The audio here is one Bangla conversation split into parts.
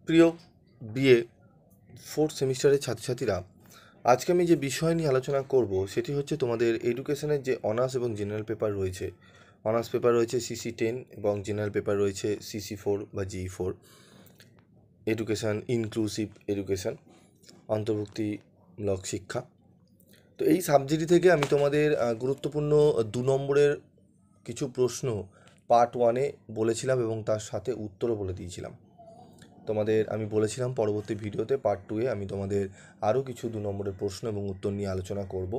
প্রিয় বিএ ফোর্থ সেমিস্টারের ছাত্রছাত্রীরা, আজকে আমি যে বিষয় নিয়ে আলোচনা করব সেটি হচ্ছে তোমাদের এডুকেশনের যে অনার্স এবং জেনারেল পেপার রয়েছে। অনার্স পেপার রয়েছে CC10 এবং জেনারেল পেপার রয়েছে CC4 বা GE4, এডুকেশন ইনক্লুসিভ এডুকেশন, অন্তর্ভুক্তিমূলক শিক্ষা। তো এই সাবজেক্ট থেকে আমি তোমাদের গুরুত্বপূর্ণ 2 নম্বরের কিছু প্রশ্ন পার্ট 1-এ বলেছিলাম এবং তার সাথে উত্তরও বলে দিয়েছিলাম। তোমাদের আমি বলেছিলাম পরবর্তী ভিডিওতে পার্ট 2-এ আমি তোমাদের আরও কিছু 2 নম্বরের প্রশ্ন এবং উত্তর নিয়ে আলোচনা করব।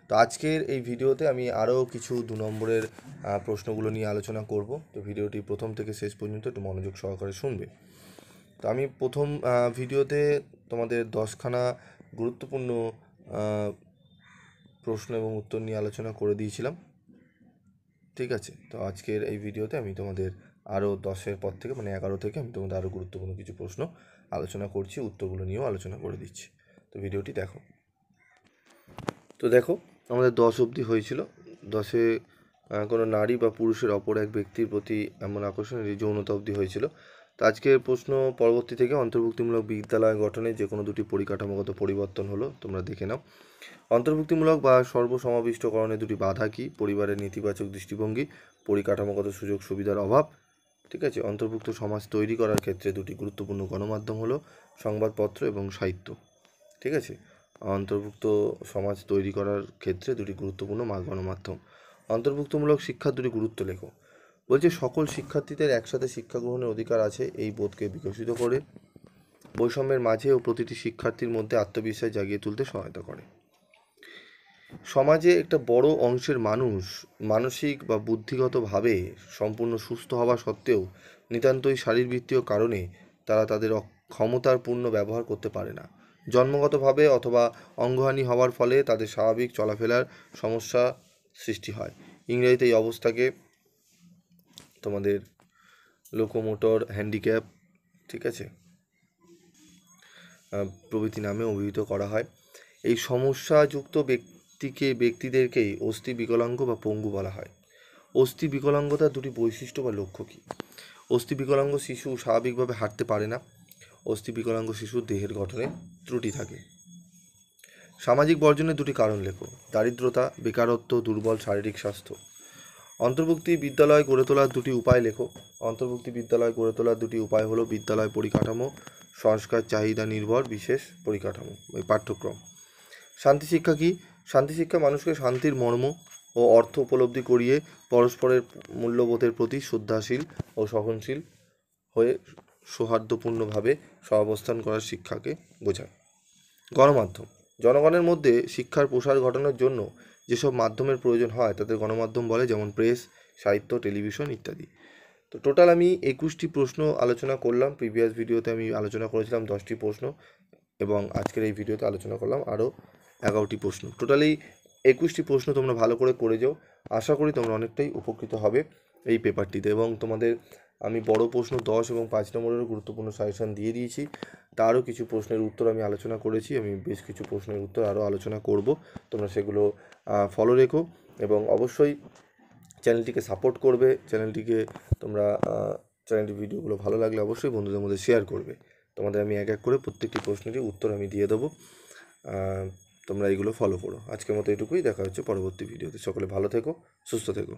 তো আজকের এই ভিডিওতে আমি আরও কিছু 2 নম্বরের প্রশ্নগুলো নিয়ে আলোচনা করব। তো ভিডিওটি প্রথম থেকে শেষ পর্যন্ত একটু মনোযোগ সহকারে শুনবে। তো আমি প্রথম ভিডিওতে তোমাদের 10খানা গুরুত্বপূর্ণ প্রশ্ন এবং উত্তর নিয়ে আলোচনা করে দিয়েছিলাম, ঠিক আছে। তো আজকের এই ভিডিওতে আমি তোমাদের আরও 10-এর পর থেকে 11 থেকে আমি তোমাদের আরও গুরুত্বপূর্ণ কিছু প্রশ্ন আলোচনা করছি, উত্তরগুলো নিয়েও আলোচনা করে দিচ্ছি। তো ভিডিওটি দেখো। তো দেখো, আমাদের 10 অবধি হয়েছিল। 10-এ কোনো নারী বা পুরুষের অপর এক ব্যক্তির প্রতি এমন আকর্ষণের যৌনতা অবধি হয়েছিল। তো আজকের প্রশ্ন পরবর্তী থেকে অন্তর্ভুক্তিমূলক বিদ্যালয় গঠনে যে কোনো দুটি পরিকাঠামোগত পরিবর্তন হলো, তোমরা দেখে নাও। অন্তর্ভুক্তিমূলক বা সর্বসমাবিষ্টকরণের দুটি বাধা কী? পরিবারের নেতিবাচক দৃষ্টিভঙ্গি, পরিকাঠামোগত সুযোগ সুবিধার অভাব, ঠিক আছে। অন্তর্ভুক্ত সমাজ তৈরি করার ক্ষেত্রে দুটি গুরুত্বপূর্ণ গণমাধ্যম হলো সংবাদপত্র এবং সাহিত্য, ঠিক আছে। অন্তর্ভুক্ত সমাজ তৈরি করার ক্ষেত্রে দুটি গুরুত্বপূর্ণ গণমাধ্যম। অন্তর্ভুক্তমূলক শিক্ষার দুটি গুরুত্ব লেখো। বলছে সকল শিক্ষার্থীদের একসাথে শিক্ষা গ্রহণের অধিকার আছে, এই বোধকে বিকশিত করে বৈষম্যের মাঝে ও প্রতিটি শিক্ষার্থীর মধ্যে আত্মবিশ্বাস জাগিয়ে তুলতে সহায়তা করে। সমাজে একটা বড় অংশের মানুষ মানসিক বা বুদ্ধিগতভাবে সম্পূর্ণ সুস্থ হওয়া সত্ত্বেও নিতান্তই শারীরবৃত্তীয় কারণে তারা তাদের ক্ষমতার পূর্ণ ব্যবহার করতে পারে না। জন্মগতভাবে অথবা অঙ্গহানি হওয়ার ফলে তাদের স্বাভাবিক চলাফেরার সমস্যা সৃষ্টি হয়। ইংরেজিতে এই অবস্থাকে তোমাদের লোকোমোটর হ্যান্ডিক্যাপ, ঠিক আছে, প্রভৃতি নামে অভিহিত করা হয়। এই সমস্যাযুক্ত ব্যক্তিদেরকেই অস্থি বিকলাঙ্গ বা পঙ্গু বলা হয়। অস্থি বিকলাঙ্গতার দুটি বৈশিষ্ট্য বা লক্ষ্য কী? অস্থি বিকলাঙ্গ শিশু স্বাভাবিকভাবে হাঁটতে পারে না। অস্থি বিকলাঙ্গ শিশুর দেহের গঠনে ত্রুটি থাকে। সামাজিক বর্জনের দুটি কারণ লেখো। দারিদ্রতা, বেকারত্ব, দুর্বল শারীরিক স্বাস্থ্য। অন্তর্ভুক্তি বিদ্যালয় গড়ে তোলার দুটি উপায় লেখো। অন্তর্ভুক্তি বিদ্যালয় গড়ে তোলার দুটি উপায় হলো বিদ্যালয় পরিকাঠামো, সংস্কার চাহিদা নির্ভর বিশেষ পরিকাঠামো, পাঠ্যক্রম। শান্তি শিক্ষা কী? শান্তি শিক্ষা মানুষকে শান্তির মর্ম ও অর্থ উপলব্ধি করিয়ে পরস্পরের মূল্যবোধের প্রতি শ্রদ্ধাশীল ও সহনশীল হয়ে সৌহার্দ্যপূর্ণভাবে সহাবস্থান করার শিক্ষাকে বোঝায়। গণমাধ্যম জনগণের মধ্যে শিক্ষার প্রসার ঘটানোর জন্য যেসব মাধ্যমের প্রয়োজন হয় তাদের গণমাধ্যম বলে, যেমন প্রেস, সাহিত্য, টেলিভিশন ইত্যাদি। তো টোটাল আমি 21টি প্রশ্ন আলোচনা করলাম। প্রিভিয়াস ভিডিওতে আমি আলোচনা করেছিলাম 10টি প্রশ্ন এবং আজকের এই ভিডিওতে আলোচনা করলাম আরও 11টি প্রশ্ন। টোটালি 21টি প্রশ্ন তোমরা ভালো করে করে যাও। আশা করি তোমরা অনেকটাই উপকৃত হবে এই পেপারটিতে। এবং তোমাদের আমি বড় প্রশ্ন 10 এবং 5 নম্বরেরও গুরুত্বপূর্ণ সাজেশন দিয়ে দিয়েছি। তারও কিছু প্রশ্নের উত্তর আমি আলোচনা করেছি। আমি বেশ কিছু প্রশ্নের উত্তর আরও আলোচনা করব। তোমরা সেগুলো ফলো রেখো এবং অবশ্যই চ্যানেলটিকে সাপোর্ট করবে। চ্যানেলটির ভিডিওগুলো ভালো লাগলে অবশ্যই বন্ধুদের মধ্যে শেয়ার করবে। তোমাদের আমি এক এক করে প্রত্যেকটি প্রশ্নেরই উত্তর আমি দিয়ে দেবো। তোমরা এইগুলো ফলো করো। আজকের মতো এটুকুই। দেখা হচ্ছে পরবর্তী ভিডিওতে। সকলে ভালো থেকো, সুস্থ থেকো।